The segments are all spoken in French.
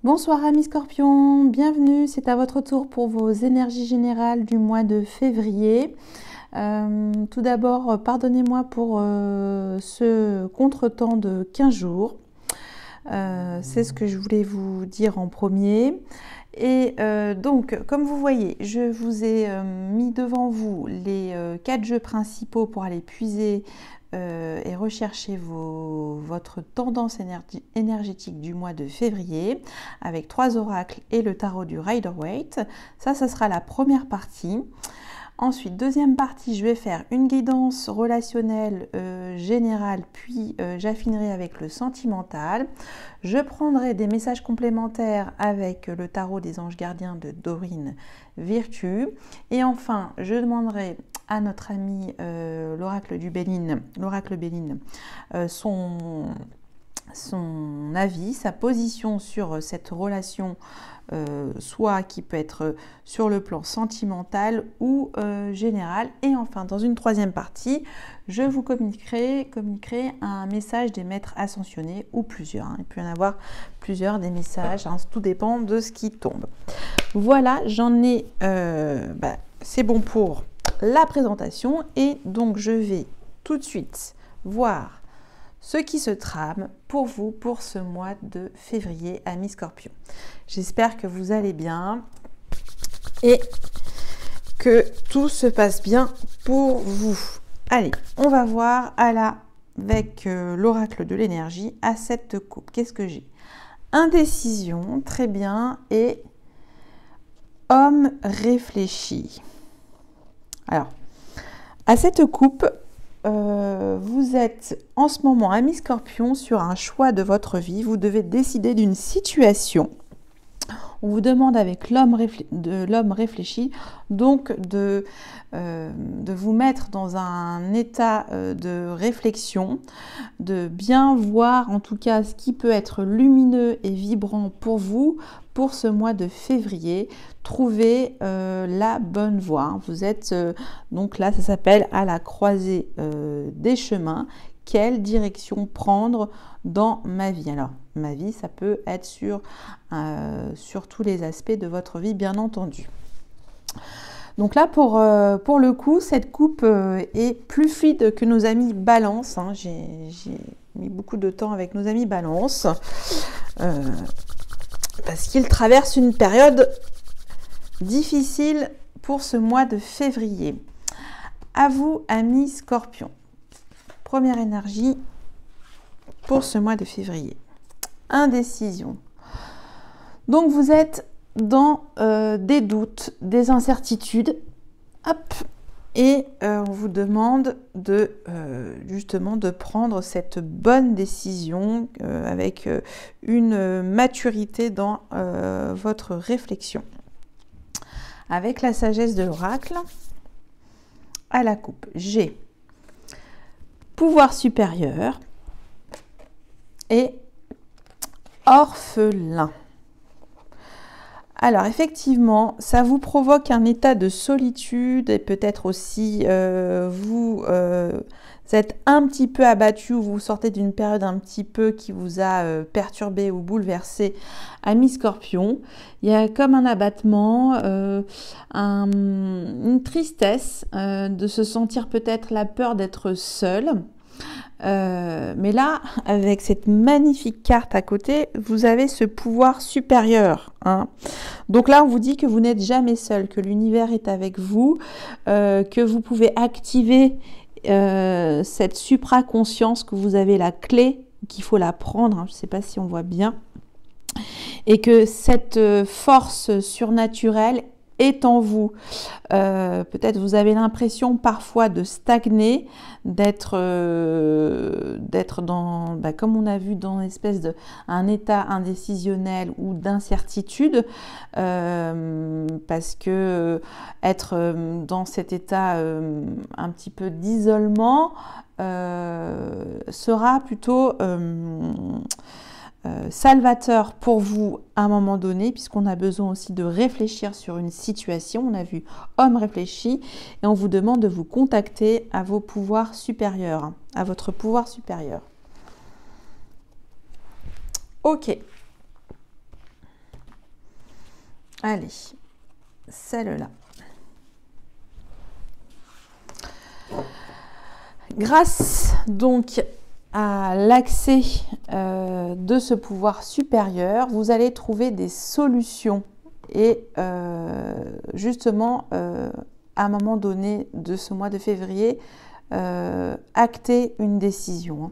Bonsoir amis Scorpions, bienvenue, c'est à votre tour pour vos énergies générales du mois de février. Tout d'abord, pardonnez-moi pour ce contretemps de 15 jours. C'est ce que je voulais vous dire en premier. Et donc, comme vous voyez, je vous ai mis devant vous les 4 jeux principaux pour aller puiser et rechercher votre tendance énergétique du mois de février avec 3 oracles et le tarot du Rider-Waite. Ça sera la première partie. Ensuite, deuxième partie, je vais faire une guidance relationnelle générale, puis j'affinerai avec le sentimental. Je prendrai des messages complémentaires avec le tarot des anges gardiens de Dorine Virtue. Et enfin, je demanderai à notre ami l'oracle Béline, son avis, sa position sur cette relation, soit qui peut être sur le plan sentimental ou général. Et enfin, dans une troisième partie, je vous communiquerai un message des maîtres ascensionnés ou plusieurs. Il peut y en avoir plusieurs des messages, tout dépend de ce qui tombe. Voilà, j'en ai, c'est bon pour la présentation et donc je vais tout de suite voir ce qui se trame pour vous pour ce mois de février, amis Scorpions. J'espère que vous allez bien et que tout se passe bien pour vous. Allez, on va voir avec l'oracle de l'énergie à cette coupe. Qu'est-ce que j'ai? Indécision, très bien, et homme réfléchi. Alors, à cette coupe, vous êtes en ce moment, amis Scorpion, sur un choix de votre vie. Vous devez décider d'une situation. On vous demande avec l'homme réfléchi, donc de vous mettre dans un état de réflexion, de bien voir en tout cas ce qui peut être lumineux et vibrant pour vous pour ce mois de février. Trouver la bonne voie. Vous êtes donc là, ça s'appelle à la croisée des chemins. Quelle direction prendre dans ma vie? Alors, ma vie, ça peut être sur tous les aspects de votre vie, bien entendu. Donc là, pour le coup, cette coupe est plus fluide que nos amis Balance. J'ai mis beaucoup de temps avec nos amis Balance parce qu'ils traversent une période difficile pour ce mois de février. À vous, amis Scorpions. Première énergie pour ce mois de février. Indécision. Donc vous êtes dans des doutes, des incertitudes. Hop, et on vous demande justement de prendre cette bonne décision avec une maturité dans votre réflexion. Avec la sagesse de l'oracle, à la coupe, j'ai pouvoir supérieur et orphelin. Alors effectivement, ça vous provoque un état de solitude et peut-être aussi vous êtes un petit peu abattu ou vous sortez d'une période un petit peu qui vous a perturbé ou bouleversé, amis Scorpion. Il y a comme un abattement, une tristesse de se sentir peut-être la peur d'être seul. Mais là, avec cette magnifique carte à côté, vous avez ce pouvoir supérieur. Donc là, on vous dit que vous n'êtes jamais seul, que l'univers est avec vous, que vous pouvez activer cette supraconscience, que vous avez la clé, qu'il faut la prendre. Je ne sais pas si on voit bien. Et que cette force surnaturelle est en vous. Peut-être vous avez l'impression parfois de stagner, d'être dans, comme on a vu, dans une espèce un état indécisionnel ou d'incertitude, parce que être dans cet état un petit peu d'isolement sera plutôt salvateur pour vous à un moment donné, puisqu'on a besoin aussi de réfléchir sur une situation. On a vu homme réfléchi et on vous demande de vous contacter à vos pouvoirs supérieurs, à votre pouvoir supérieur. Ok. Allez, celle-là. Grâce donc à l'accès de ce pouvoir supérieur, vous allez trouver des solutions et justement à un moment donné de ce mois de février, acter une décision.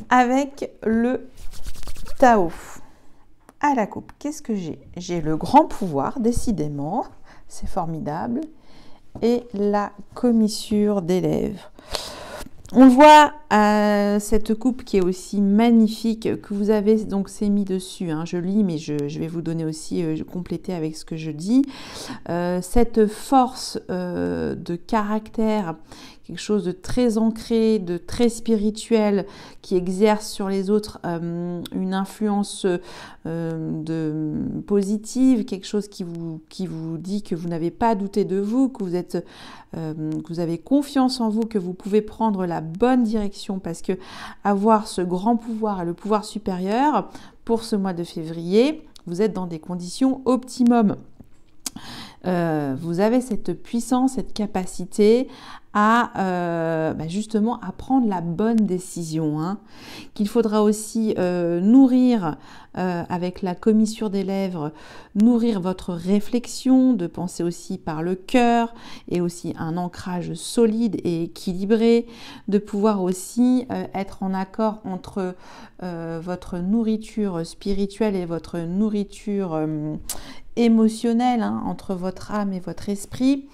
Avec le Tao à la coupe, qu'est-ce que j'ai? J'ai le grand pouvoir, décidément, c'est formidable, et la commissure des lèvres. On voit cette coupe qui est aussi magnifique, que vous avez, donc c'est mis dessus, hein, je lis, mais je vais vous donner aussi, compléter avec ce que je dis. Cette force de caractère, quelque chose de très ancré, de très spirituel, qui exerce sur les autres une influence positive, quelque chose qui vous dit que vous n'avez pas à douter de vous, que vous avez confiance en vous, que vous pouvez prendre la bonne direction, parce que avoir ce grand pouvoir et le pouvoir supérieur pour ce mois de février, vous êtes dans des conditions optimum. Vous avez cette puissance, cette capacité à justement à prendre la bonne décision, hein, qu'il faudra aussi nourrir avec la commissure des lèvres, nourrir votre réflexion, de penser aussi par le cœur et aussi un ancrage solide et équilibré, de pouvoir aussi être en accord entre votre nourriture spirituelle et votre nourriture émotionnelle, hein, entre votre âme et votre esprit.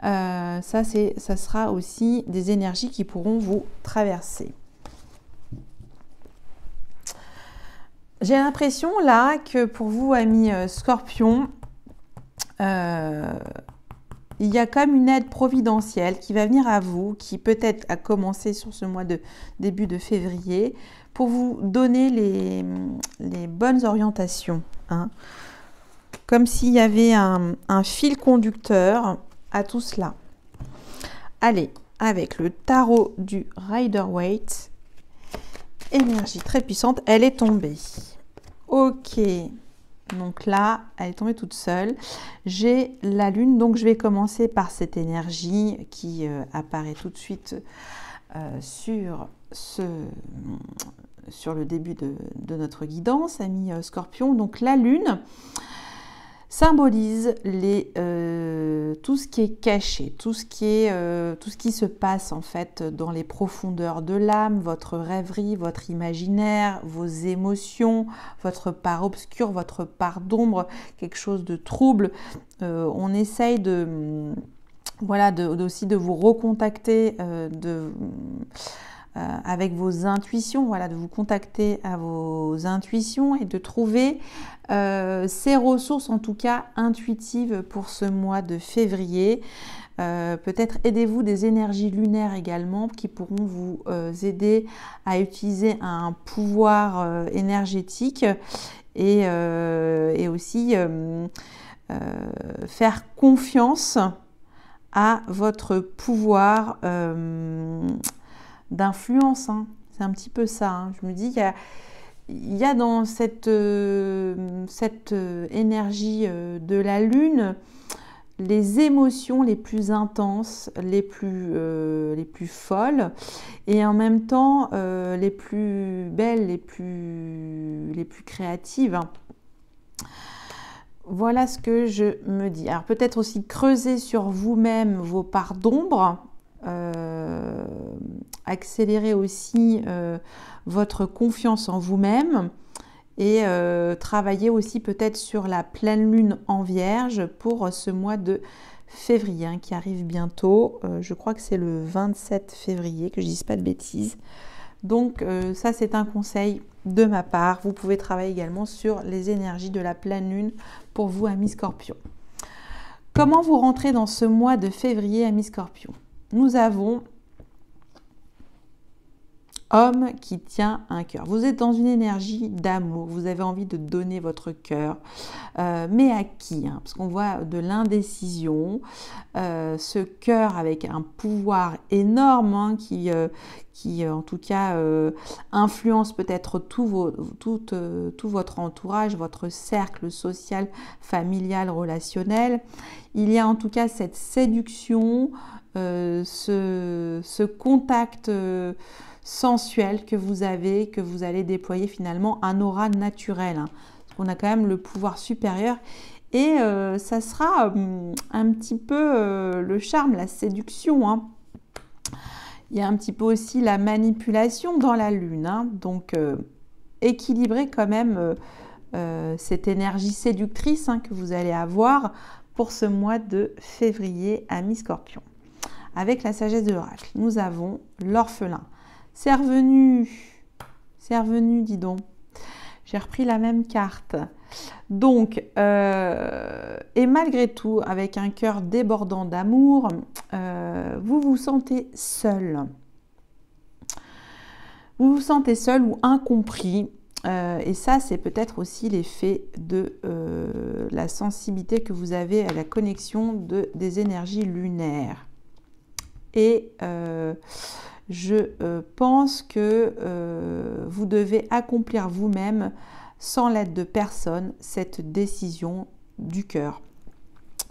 Ça sera aussi des énergies qui pourront vous traverser. J'ai l'impression là que pour vous, amis Scorpion, il y a comme une aide providentielle qui va venir à vous, qui peut-être a commencé sur ce mois de début de février, pour vous donner les bonnes orientations, hein. Comme s'il y avait un fil conducteur à tout cela. Allez, avec le tarot du Rider-Waite, énergie très puissante, elle est tombée. Ok, donc là, elle est tombée toute seule. J'ai la lune, donc je vais commencer par cette énergie qui apparaît tout de suite sur le début de notre guidance, ami Scorpion. Donc la lune symbolise tout ce qui est caché, tout ce qui se passe en fait dans les profondeurs de l'âme, votre rêverie, votre imaginaire, vos émotions, votre part obscure, votre part d'ombre, quelque chose de trouble. On essaye aussi de vous recontacter avec vos intuitions, de vous contacter à vos intuitions et de trouver ces ressources, en tout cas intuitives pour ce mois de février. Peut-être aidez-vous des énergies lunaires également qui pourront vous aider à utiliser un pouvoir énergétique et aussi faire confiance à votre pouvoir d'influence, hein. C'est un petit peu ça, hein. Je me dis il y a dans cette énergie de la lune les émotions les plus intenses, les plus folles, et en même temps les plus belles, les plus créatives, hein. Voilà ce que je me dis. Alors peut-être aussi creuser sur vous-même vos parts d'ombre, accélérer aussi votre confiance en vous-même et travailler aussi peut-être sur la pleine lune en Vierge pour ce mois de février, hein, qui arrive bientôt. Je crois que c'est le 27 février, que je ne dise pas de bêtises. Donc ça, c'est un conseil de ma part. Vous pouvez travailler également sur les énergies de la pleine lune pour vous, amis Scorpion. Comment vous rentrez dans ce mois de février, amis Scorpion? Nous avons homme qui tient un cœur. Vous êtes dans une énergie d'amour, vous avez envie de donner votre cœur, mais à qui, hein? Parce qu'on voit de l'indécision, ce cœur avec un pouvoir énorme, hein, qui en tout cas influence peut-être tout votre entourage, votre cercle social, familial, relationnel. Il y a en tout cas cette séduction, ce contact sensuel que vous avez, que vous allez déployer finalement, un aura naturel, hein, parce qu'on a quand même le pouvoir supérieur, et ça sera un petit peu le charme, la séduction, hein. Il y a un petit peu aussi la manipulation dans la lune, hein, donc équilibrer quand même cette énergie séductrice, hein, que vous allez avoir pour ce mois de février, amis Scorpion. Avec la sagesse de l'oracle, nous avons l'orphelin. C'est revenu, dis donc. J'ai repris la même carte. Donc, et malgré tout, avec un cœur débordant d'amour, vous vous sentez seul. Vous vous sentez seul ou incompris. Et ça, c'est peut-être aussi l'effet de la sensibilité que vous avez à la connexion des énergies lunaires. Et je pense que vous devez accomplir vous-même, sans l'aide de personne, cette décision du cœur.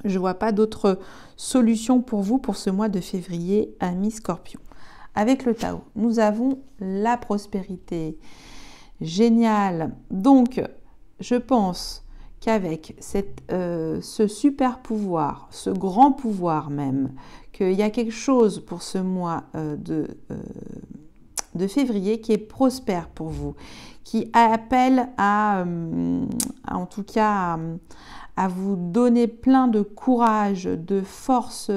Je ne vois pas d'autre solution pour vous pour ce mois de février, amis Scorpion. Avec le Tao, nous avons la prospérité. Génial. Donc, je pense qu'avec ce super pouvoir, ce grand pouvoir même, qu'il y a quelque chose pour ce mois de février qui est prospère pour vous, qui appelle en tout cas à vous donner plein de courage, de force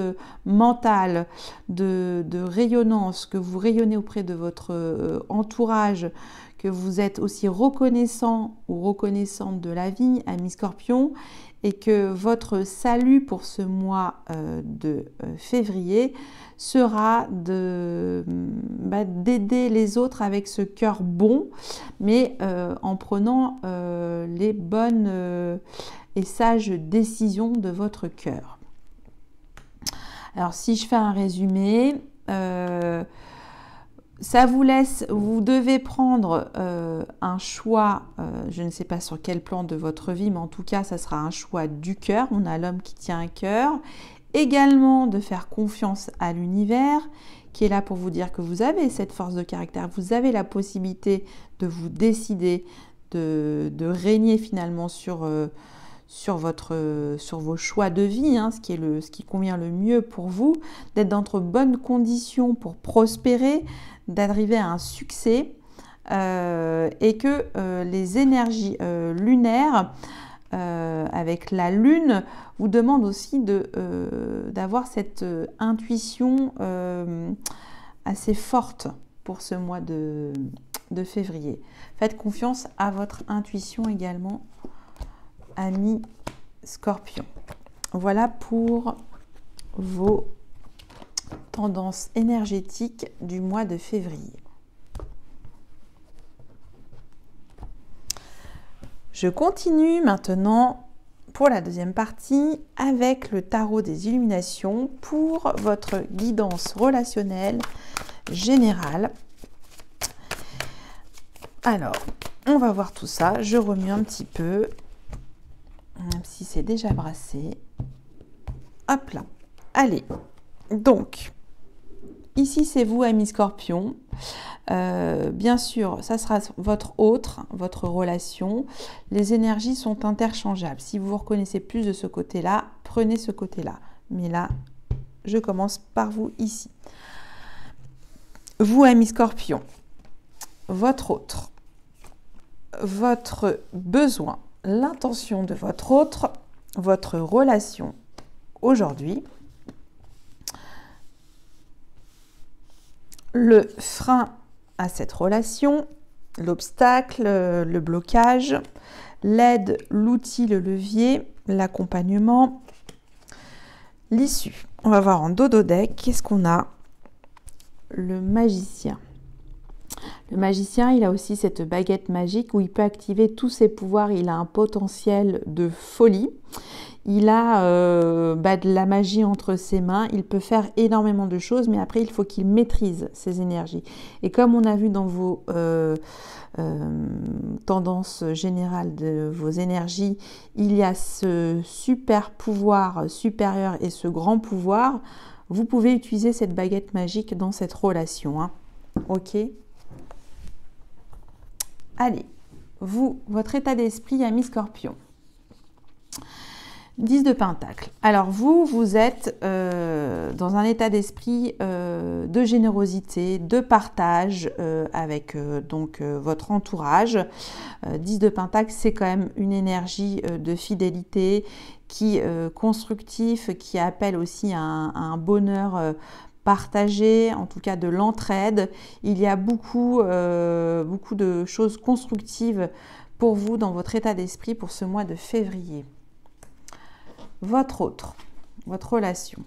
mentale, de rayonnance, que vous rayonnez auprès de votre entourage, que vous êtes aussi reconnaissant ou reconnaissante de la vie, amis Scorpion, et que votre salut pour ce mois de février sera d'aider les autres avec ce cœur bon, mais en prenant les bonnes et sages décisions de votre cœur. Alors, si je fais un résumé, ça vous laisse, vous devez prendre un choix, je ne sais pas sur quel plan de votre vie, mais en tout cas, ça sera un choix du cœur. On a l'homme qui tient un cœur. Également, de faire confiance à l'univers, qui est là pour vous dire que vous avez cette force de caractère, vous avez la possibilité de vous décider, de régner finalement sur vos choix de vie, hein, ce qui convient le mieux pour vous, d'être dans de bonnes conditions pour prospérer, d'arriver à un succès, et que les énergies lunaires, avec la lune, vous demandent aussi d'avoir cette intuition assez forte pour ce mois de février. Faites confiance à votre intuition également, amis Scorpion. Voilà pour vos tendances énergétiques du mois de février. Je continue maintenant pour la deuxième partie avec le tarot des illuminations pour votre guidance relationnelle générale. Alors, on va voir tout ça. Je remue un petit peu, même si c'est déjà brassé. Hop là. Allez. Donc, ici c'est vous, amis Scorpion. Bien sûr, ça sera votre relation. Les énergies sont interchangeables. Si vous vous reconnaissez plus de ce côté-là, prenez ce côté-là. Mais là, je commence par vous ici. Vous, amis Scorpion, votre autre, votre besoin, l'intention de votre autre, votre relation aujourd'hui, le frein à cette relation, l'obstacle, le blocage, l'aide, l'outil, le levier, l'accompagnement, l'issue. On va voir en dodo deck, qu'est-ce qu'on a? Le magicien. Le magicien, il a aussi cette baguette magique où il peut activer tous ses pouvoirs. Il a un potentiel de folie. Il a de la magie entre ses mains. Il peut faire énormément de choses, mais après, il faut qu'il maîtrise ses énergies. Et comme on a vu dans vos tendances générales de vos énergies, il y a ce super pouvoir supérieur et ce grand pouvoir. Vous pouvez utiliser cette baguette magique dans cette relation. Hein. Ok ? Allez, vous, votre état d'esprit, ami Scorpion. 10 de Pentacle. Alors vous êtes dans un état d'esprit de générosité, de partage avec votre entourage. 10 de Pentacle, c'est quand même une énergie de fidélité qui constructif, qui appelle aussi à un bonheur partagé, en tout cas de l'entraide. Il y a beaucoup de choses constructives pour vous dans votre état d'esprit pour ce mois de février. Votre relation.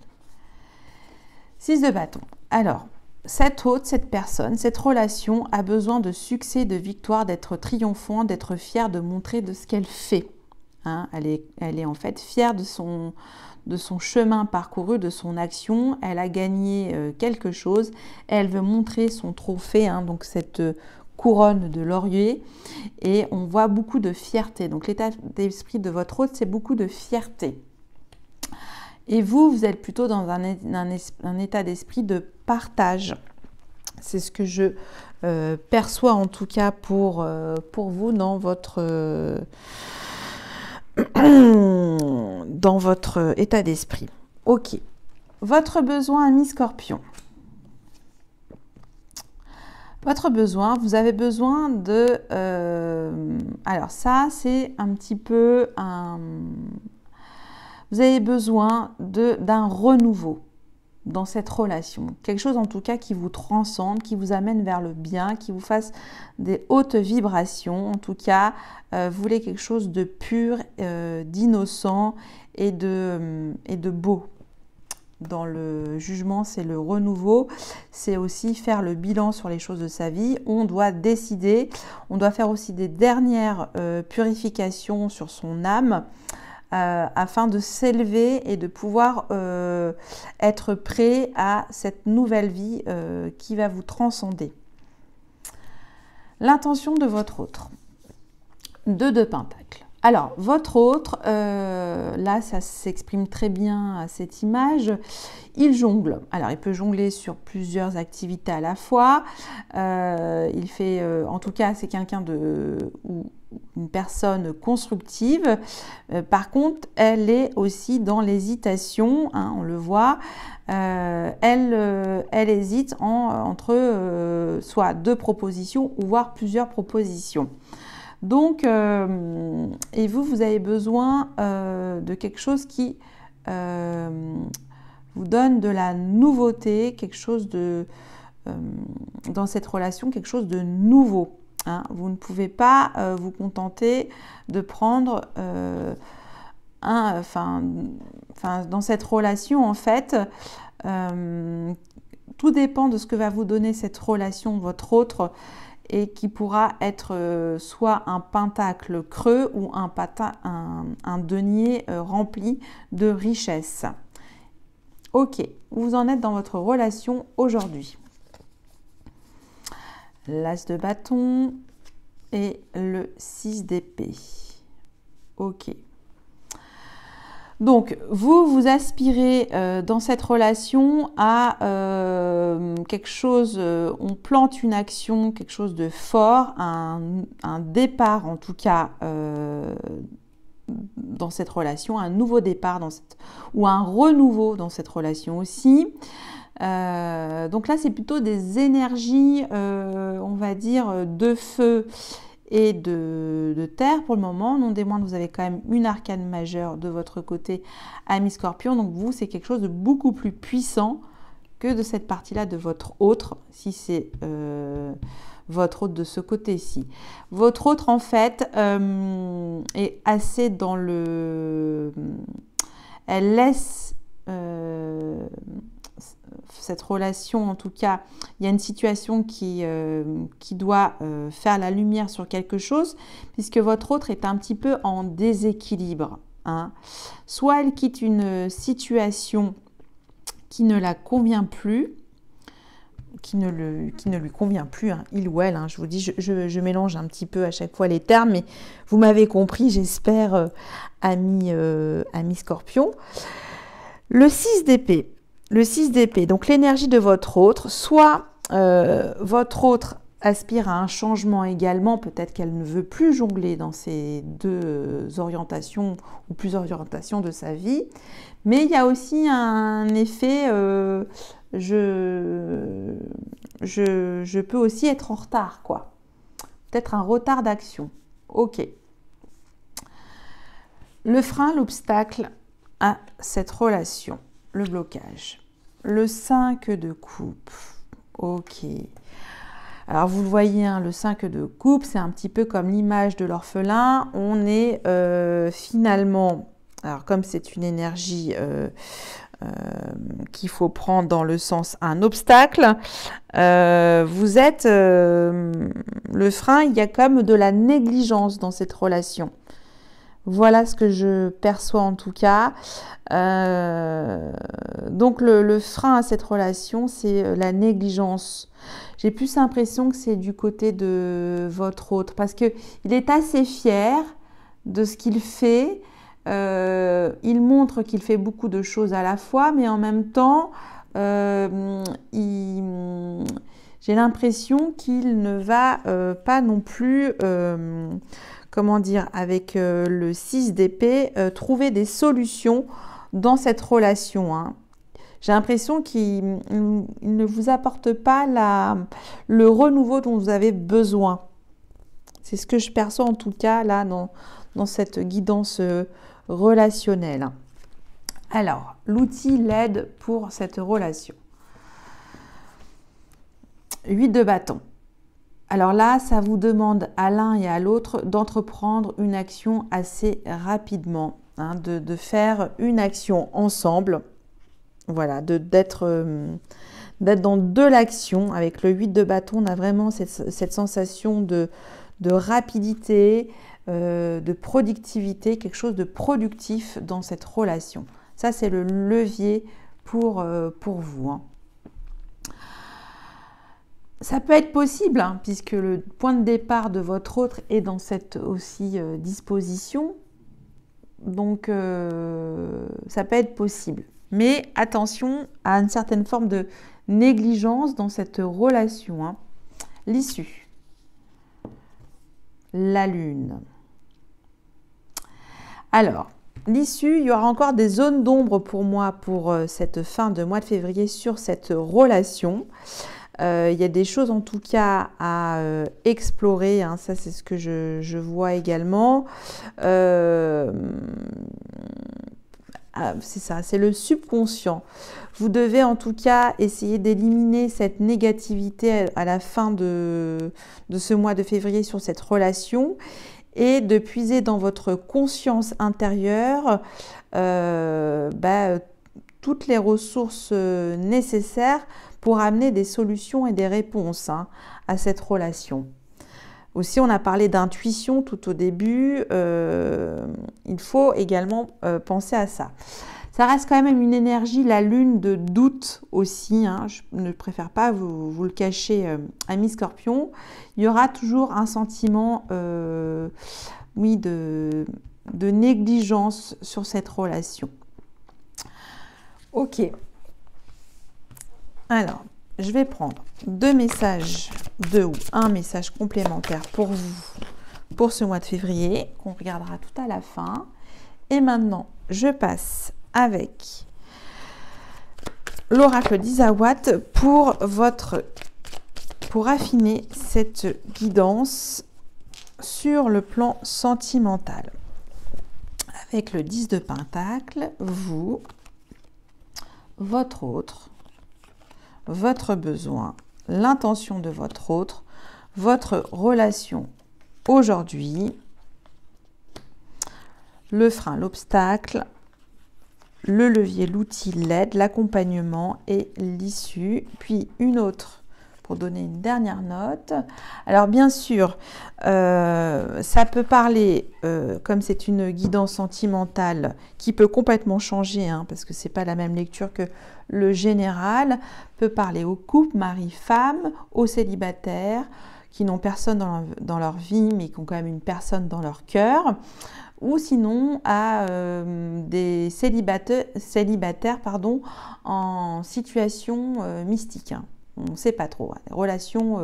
6 de bâton. Alors, cette personne, cette relation a besoin de succès, de victoire, d'être triomphante, d'être fière, de montrer de ce qu'elle fait. Hein, elle est en fait fière de son chemin parcouru, de son action. Elle a gagné quelque chose. Elle veut montrer son trophée, hein, donc cette couronne de laurier. Et on voit beaucoup de fierté. Donc l'état d'esprit de votre hôte, c'est beaucoup de fierté. Et vous êtes plutôt dans un état d'esprit de partage. C'est ce que je perçois en tout cas pour vous dans votre état d'esprit. Ok. Votre besoin, ami Scorpion. Votre besoin, vous avez besoin de... alors ça, c'est un petit peu un... Vous avez besoin d'un renouveau dans cette relation. Quelque chose en tout cas qui vous transcende, qui vous amène vers le bien, qui vous fasse des hautes vibrations. En tout cas, vous voulez quelque chose de pur, d'innocent et de beau. Dans le jugement, c'est le renouveau. C'est aussi faire le bilan sur les choses de sa vie. On doit décider, on doit faire aussi des dernières purifications sur son âme. Afin de s'élever et de pouvoir être prêt à cette nouvelle vie qui va vous transcender. L'intention de votre autre. 2 de Pentacle. Alors, votre autre, là, ça s'exprime très bien à cette image. Il jongle. Alors, il peut jongler sur plusieurs activités à la fois. Il fait, en tout cas, c'est quelqu'un ou une personne constructive. Par contre, elle est aussi dans l'hésitation, hein, on le voit. Elle hésite entre soit 2 propositions ou voire plusieurs propositions. Donc, et vous avez besoin de quelque chose qui vous donne de la nouveauté, quelque chose dans cette relation, quelque chose de nouveau. Hein. Vous ne pouvez pas vous contenter de prendre dans cette relation, en fait, tout dépend de ce que va vous donner cette relation, votre autre, et qui pourra être soit un pentacle creux ou un denier rempli de richesse. Ok, vous en êtes dans votre relation aujourd'hui. L'As de bâton et le 6 d'épée. Ok. Donc, vous aspirez dans cette relation à quelque chose, on plante une action, quelque chose de fort, un départ en tout cas dans cette relation, un nouveau départ ou un renouveau dans cette relation aussi. Donc là, c'est plutôt des énergies, on va dire, de feu et de terre pour le moment. Non des moindres, vous avez quand même une arcane majeure de votre côté, ami Scorpion. Donc vous, c'est quelque chose de beaucoup plus puissant que de cette partie-là de votre autre, si c'est votre autre de ce côté-ci. Votre autre, en fait, est assez dans le... Elle laisse... cette relation, en tout cas, il y a une situation qui doit faire la lumière sur quelque chose, puisque votre autre est un petit peu en déséquilibre. Hein. Soit elle quitte une situation qui ne la convient plus, qui ne lui convient plus, hein, il ou elle, hein, je vous dis, je mélange un petit peu à chaque fois les termes, mais vous m'avez compris, j'espère, amis Scorpion. Le 6 d'épée. Le 6 d'épée, donc l'énergie de votre autre, soit votre autre aspire à un changement également, peut-être qu'elle ne veut plus jongler dans ces deux orientations ou plusieurs orientations de sa vie, mais il y a aussi un effet, je peux aussi être en retard, quoi. Peut-être un retard d'action. Ok. Le frein, l'obstacle à cette relation, le blocage. Le 5 de coupe. Ok. Alors, vous le voyez, hein, le 5 de coupe, c'est un petit peu comme l'image de l'orphelin. On est finalement, alors comme c'est une énergie qu'il faut prendre dans le sens un obstacle, vous êtes le frein, il y a comme de la négligence dans cette relation. Voilà ce que je perçois en tout cas. Donc le frein à cette relation, c'est la négligence. J'ai plus l'impression que c'est du côté de votre autre parce qu'il est assez fier de ce qu'il fait. Il montre qu'il fait beaucoup de choses à la fois, mais en même temps, j'ai l'impression qu'il ne va pas non plus... comment dire, avec le 6 d'épée, trouver des solutions dans cette relation. Hein. J'ai l'impression qu'il ne vous apporte pas le renouveau dont vous avez besoin. C'est ce que je perçois en tout cas là dans cette guidance relationnelle. Alors, l'outil, l'aide pour cette relation. 8 de bâton. Alors là, ça vous demande à l'un et à l'autre d'entreprendre une action assez rapidement, hein, de faire une action ensemble, voilà, d'être dans de l'action. Avec le 8 de bâton, on a vraiment cette sensation de rapidité, de productivité, quelque chose de productif dans cette relation. Ça, c'est le levier pour vous. Hein. Ça peut être possible, hein, puisque le point de départ de votre autre est dans cette aussi disposition. Donc, ça peut être possible. Mais attention à une certaine forme de négligence dans cette relation. Hein. L'issue. La lune. Alors, l'issue, il y aura encore des zones d'ombre pour moi pour cette fin de mois de février sur cette relation. Il y a des choses en tout cas à explorer, hein, ça c'est ce que je vois également. C'est ça, c'est le subconscient. Vous devez en tout cas essayer d'éliminer cette négativité à la fin de ce mois de février sur cette relation et de puiser dans votre conscience intérieure toutes les ressources nécessaires pour amener des solutions et des réponses à cette relation. Aussi, on a parlé d'intuition tout au début. Il faut également penser à ça. Ça reste quand même une énergie, la lune, de doute aussi. Hein. Je ne préfère pas vous le cacher, amis Scorpion. Il y aura toujours un sentiment oui, de négligence sur cette relation. Ok. Alors, je vais prendre deux messages, deux ou un message complémentaire pour vous, pour ce mois de février, qu'on regardera tout à la fin. Et maintenant, je passe avec l'oracle d'Isawat pour affiner cette guidance sur le plan sentimental. Avec le 10 de Pentacle, vous, votre autre, votre besoin, l'intention de votre autre, votre relation aujourd'hui, le frein, l'obstacle, le levier, l'outil, l'aide, l'accompagnement et l'issue. Puis une autre pour donner une dernière note. Alors bien sûr, ça peut parler, comme c'est une guidance sentimentale qui peut complètement changer, hein, parce que c'est pas la même lecture que le général, peut parler aux couples, mari-femme, aux célibataires qui n'ont personne dans leur vie mais qui ont quand même une personne dans leur cœur, ou sinon à des célibataires en situation mystique. Hein. On ne sait pas trop, hein, des relations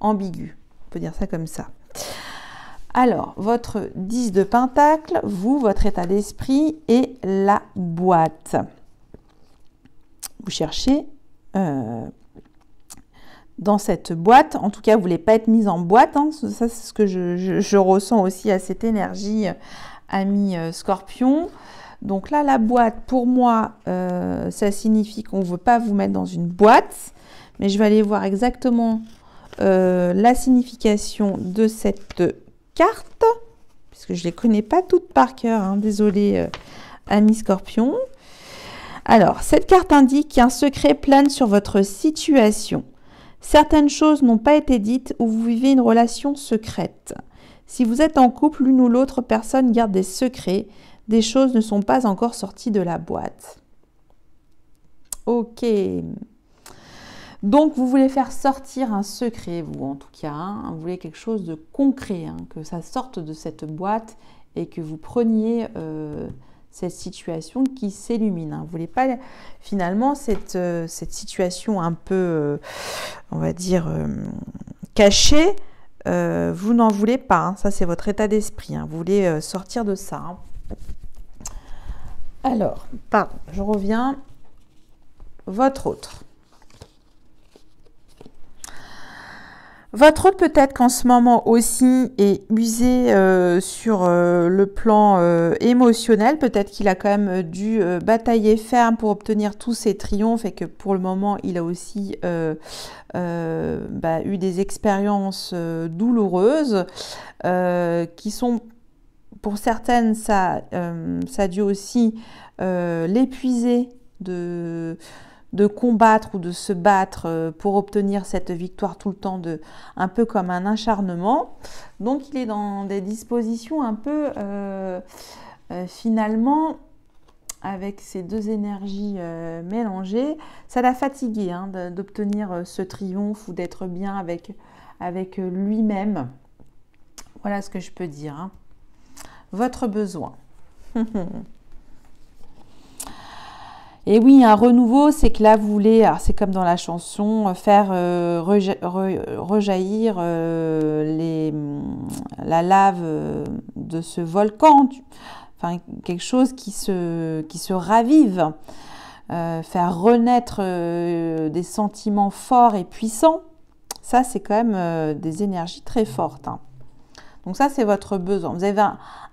ambiguës, on peut dire ça comme ça. Alors, votre 10 de pentacle, vous, votre état d'esprit et la boîte. Vous cherchez dans cette boîte, en tout cas, vous ne voulez pas être mise en boîte, hein, ça c'est ce que je ressens aussi à cette énergie, ami Scorpion. Donc là, la boîte, pour moi, ça signifie qu'on ne veut pas vous mettre dans une boîte. Mais je vais aller voir exactement la signification de cette carte, puisque je ne les connais pas toutes par cœur. Hein, désolée, ami Scorpion. Alors, cette carte indique qu'un secret plane sur votre situation. Certaines choses n'ont pas été dites ou vous vivez une relation secrète. Si vous êtes en couple, l'une ou l'autre personne garde des secrets. Des choses ne sont pas encore sorties de la boîte. Ok. Donc, vous voulez faire sortir un secret, vous en tout cas. Hein, vous voulez quelque chose de concret, hein, que ça sorte de cette boîte et que vous preniez cette situation qui s'illumine. Hein. Vous ne voulez pas finalement cette situation un peu, on va dire, cachée. Vous n'en voulez pas. Hein, ça, c'est votre état d'esprit. Hein, vous voulez sortir de ça. Hein. Alors, pardon, je reviens. Votre autre. Votre autre peut-être qu'en ce moment aussi est usé sur le plan émotionnel. Peut-être qu'il a quand même dû batailler ferme pour obtenir tous ses triomphes et que pour le moment, il a aussi eu des expériences douloureuses qui sont, pour certaines, ça a dû aussi l'épuiser de combattre ou de se battre pour obtenir cette victoire tout le temps, un peu comme un acharnement. Donc, il est dans des dispositions un peu, finalement, avec ces deux énergies mélangées, ça l'a fatigué hein, d'obtenir ce triomphe ou d'être bien avec lui-même. Voilà ce que je peux dire. Hein. Votre besoin. Et oui, un renouveau, c'est que là, vous voulez, alors c'est comme dans la chanson, faire rejaillir la lave de ce volcan, enfin quelque chose qui se ravive, faire renaître des sentiments forts et puissants. Ça, c'est quand même des énergies très fortes. Hein. Donc ça, c'est votre besoin. Vous avez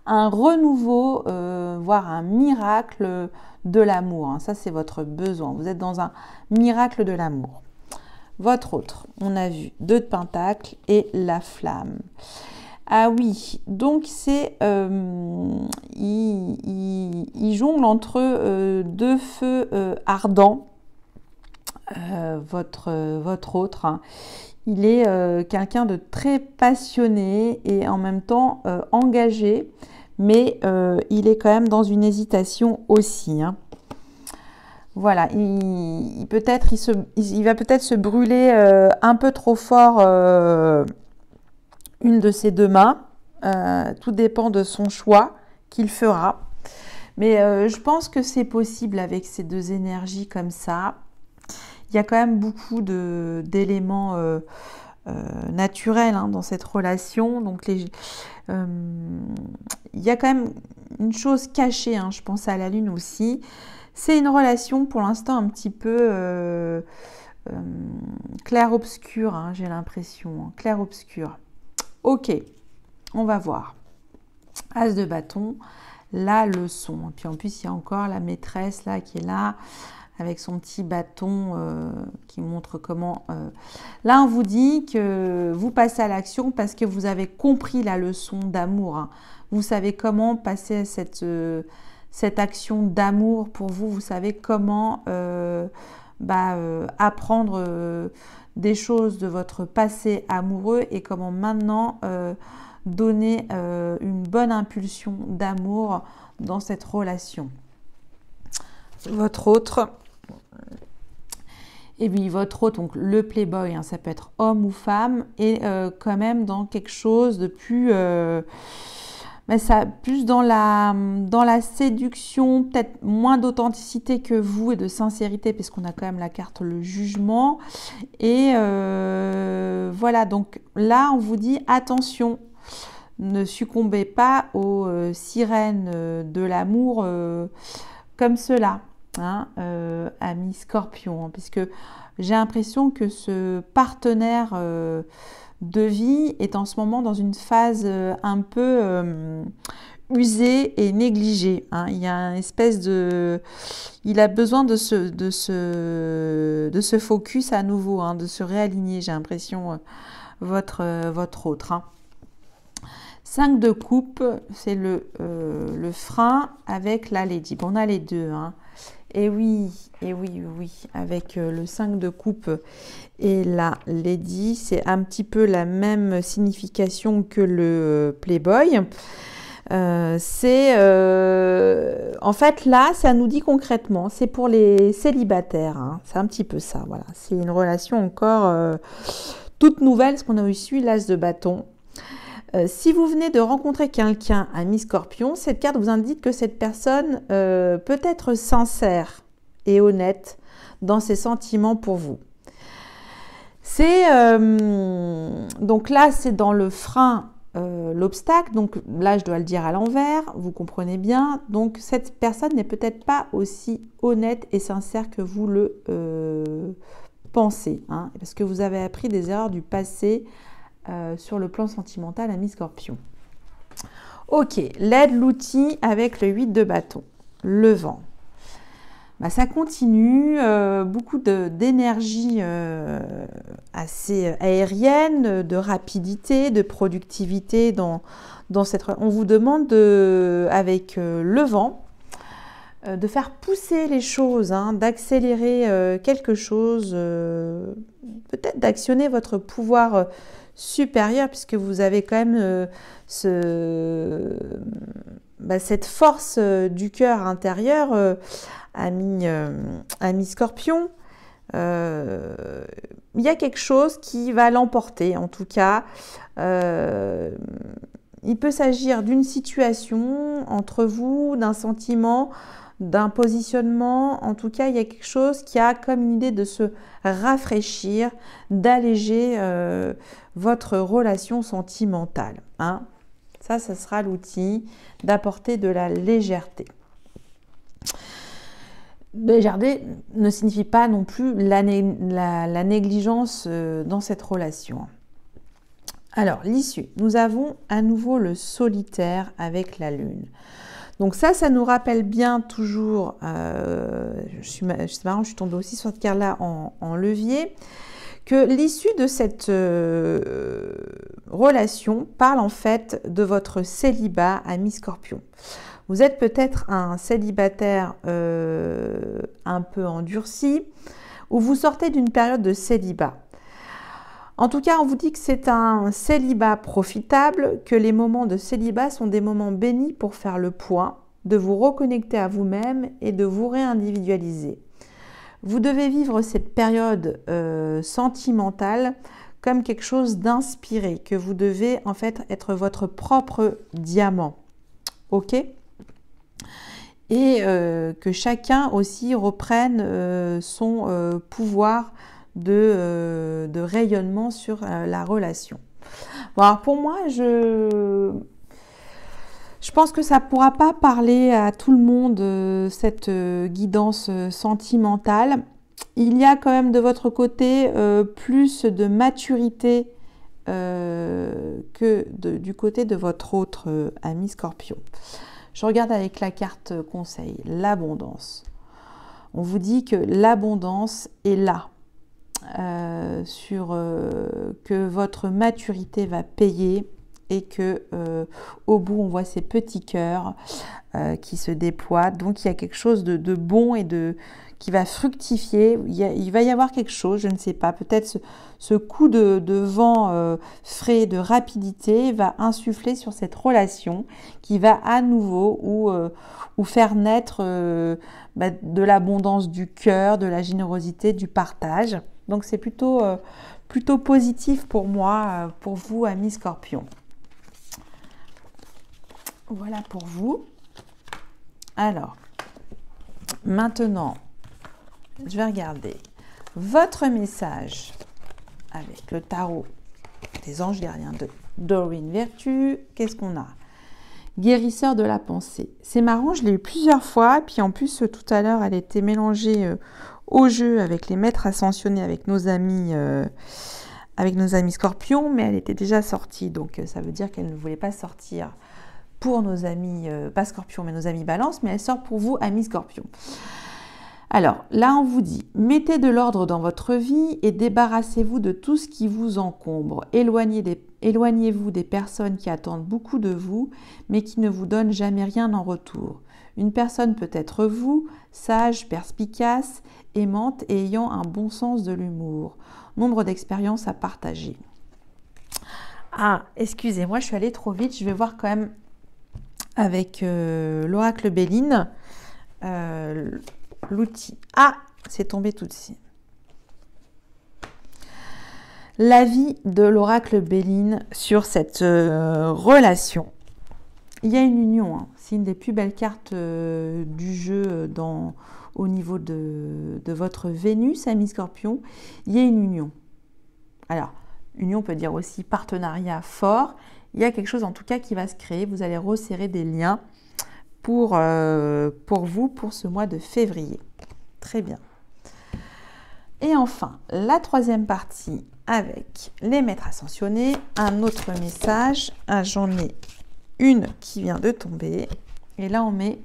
un renouveau, voire un miracle de l'amour. Hein. Ça, c'est votre besoin. Vous êtes dans un miracle de l'amour. Votre autre, on a vu 2 de pentacle et la flamme. Ah oui, donc c'est... il jongle entre 2 feux ardents. Votre autre, hein. Il est quelqu'un de très passionné et en même temps engagé, mais il est quand même dans une hésitation aussi. Hein. Voilà, il va peut-être se brûler un peu trop fort une de ses 2 mains. Tout dépend de son choix qu'il fera. Mais je pense que c'est possible avec ces 2 énergies comme ça. Il y a quand même beaucoup d'éléments naturels hein, dans cette relation. Donc, il y a quand même une chose cachée, hein, je pense à la Lune aussi. C'est une relation pour l'instant un petit peu clair-obscur, hein, j'ai l'impression. Hein, clair-obscur. Ok, on va voir. As de bâton, la leçon. Et puis en plus, il y a encore la maîtresse là qui est là, avec son petit bâton qui montre comment... Là, on vous dit que vous passez à l'action parce que vous avez compris la leçon d'amour. Hein. Vous savez comment passer cette action d'amour pour vous. Vous savez comment apprendre des choses de votre passé amoureux et comment maintenant donner une bonne impulsion d'amour dans cette relation. Votre autre, et oui, votre autre, donc le playboy, hein, ça peut être homme ou femme, et quand même dans quelque chose de plus, plus dans la séduction, peut-être moins d'authenticité que vous et de sincérité, parce qu'on a quand même la carte le jugement. Et voilà, donc là, on vous dit attention, ne succombez pas aux sirènes de l'amour comme cela. Hein, ami Scorpion, hein, puisque j'ai l'impression que ce partenaire de vie est en ce moment dans une phase un peu usée et négligée. Hein. Il y a une espèce de... Il a besoin de se focus à nouveau, hein, de se réaligner, j'ai l'impression, votre autre. Hein. 5 de coupe, c'est le frein avec la Lady. Bon, on a les deux, hein. Et oui, avec le 5 de coupe et la Lady, c'est un petit peu la même signification que le Playboy. En fait, là, ça nous dit concrètement, c'est pour les célibataires, hein. C'est un petit peu ça, voilà. C'est une relation encore toute nouvelle, parce qu'on a reçu l'As de bâton. Si vous venez de rencontrer quelqu'un, ami Scorpion, cette carte vous indique que cette personne peut être sincère et honnête dans ses sentiments pour vous. Donc là, c'est dans le frein, l'obstacle. Donc là, je dois le dire à l'envers, vous comprenez bien. Donc cette personne n'est peut-être pas aussi honnête et sincère que vous le pensez, hein, parce que vous avez appris des erreurs du passé sur le plan sentimental, ami Scorpion. Ok, l'aide, l'outil avec le 8 de bâton, le vent. Ça continue, beaucoup d'énergie assez aérienne, de rapidité, de productivité dans cette... On vous demande, avec le vent, de faire pousser les choses, hein, d'accélérer quelque chose, peut-être d'actionner votre pouvoir supérieur, puisque vous avez quand même cette force du cœur intérieur, ami Scorpion. Il y a quelque chose qui va l'emporter, en tout cas. Il peut s'agir d'une situation entre vous, d'un sentiment, d'un positionnement. En tout cas, il y a quelque chose qui a comme une idée de se rafraîchir, d'alléger votre relation sentimentale. Hein. Ça sera l'outil d'apporter de la légèreté. Légèreté ne signifie pas non plus la négligence dans cette relation. Alors, l'issue. Nous avons à nouveau le solitaire avec la lune. Donc ça nous rappelle bien toujours, c'est marrant, je suis tombée aussi sur cette carte-là en levier, que l'issue de cette relation parle en fait de votre célibat, ami Scorpion. Vous êtes peut-être un célibataire un peu endurci, ou vous sortez d'une période de célibat. En tout cas, on vous dit que c'est un célibat profitable, que les moments de célibat sont des moments bénis pour faire le point, de vous reconnecter à vous-même et de vous réindividualiser. Vous devez vivre cette période sentimentale comme quelque chose d'inspiré, que vous devez en fait être votre propre diamant. Ok ? Et que chacun aussi reprenne son pouvoir de rayonnement sur la relation. Bon, alors pour moi, je pense que ça ne pourra pas parler à tout le monde, cette guidance sentimentale. Il y a quand même de votre côté plus de maturité que du côté de votre autre ami Scorpion. Je regarde avec la carte conseil, l'abondance. On vous dit que l'abondance est là, que votre maturité va payer et que au bout on voit ces petits cœurs qui se déploient. Donc il y a quelque chose de bon et qui va fructifier. Il va y avoir quelque chose, je ne sais pas, peut-être ce coup de vent frais, de rapidité va insuffler sur cette relation qui va à nouveau ou faire naître de l'abondance du cœur, de la générosité, du partage. Donc c'est plutôt positif pour moi, pour vous, amis Scorpion. Voilà pour vous. Alors, maintenant, je vais regarder votre message avec le tarot des anges gardiens de Doreen Virtue. Qu'est-ce qu'on a? Guérisseur de la pensée. C'est marrant, je l'ai eu plusieurs fois. Puis en plus, tout à l'heure, elle était mélangée au jeu avec les maîtres ascensionnés, avec nos amis Scorpions, mais elle était déjà sortie. Donc ça veut dire qu'elle ne voulait pas sortir pour nos amis, pas Scorpions, mais nos amis Balance, mais elle sort pour vous, amis Scorpions. Alors, là, on vous dit, mettez de l'ordre dans votre vie et débarrassez-vous de tout ce qui vous encombre. Éloignez-vous des personnes qui attendent beaucoup de vous, mais qui ne vous donnent jamais rien en retour. Une personne peut être vous, sage, perspicace, aimante et ayant un bon sens de l'humour. Nombre d'expériences à partager. Ah, excusez-moi, je suis allée trop vite. Je vais voir quand même avec l'oracle Béline. L'outil. Ah, c'est tombé tout de suite. L'avis de l'oracle Béline sur cette relation. Il y a une union. Hein. C'est une des plus belles cartes du jeu au niveau de votre Vénus, amis Scorpion. Il y a une union. Alors, union peut dire aussi partenariat fort. Il y a quelque chose en tout cas qui va se créer. Vous allez resserrer des liens pour vous, pour ce mois de février. Très bien. Et enfin, la troisième partie avec les maîtres ascensionnés. Un autre message. Ah, j'en ai une qui vient de tomber. Et là, on met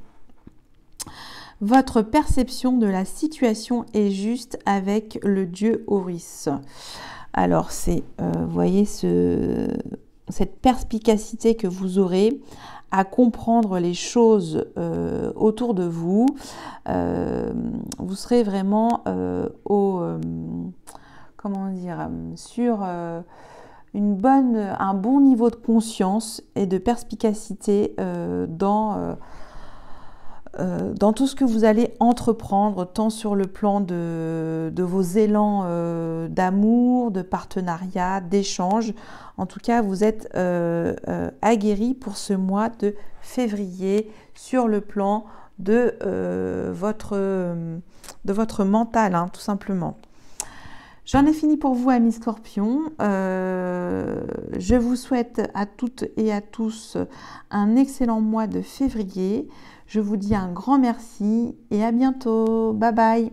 « Votre perception de la situation est juste avec le dieu Horus ». Alors, c'est, vous voyez, cette perspicacité que vous aurez à comprendre les choses autour de vous. Vous serez vraiment comment dire, sur un bon niveau de conscience et de perspicacité dans tout ce que vous allez entreprendre, tant sur le plan de vos élans d'amour, de partenariat, d'échange. En tout cas, vous êtes aguerris pour ce mois de février sur le plan de votre mental, hein, tout simplement. J'en ai fini pour vous, amis Scorpions. Je vous souhaite à toutes et à tous un excellent mois de février. Je vous dis un grand merci et à bientôt. Bye bye.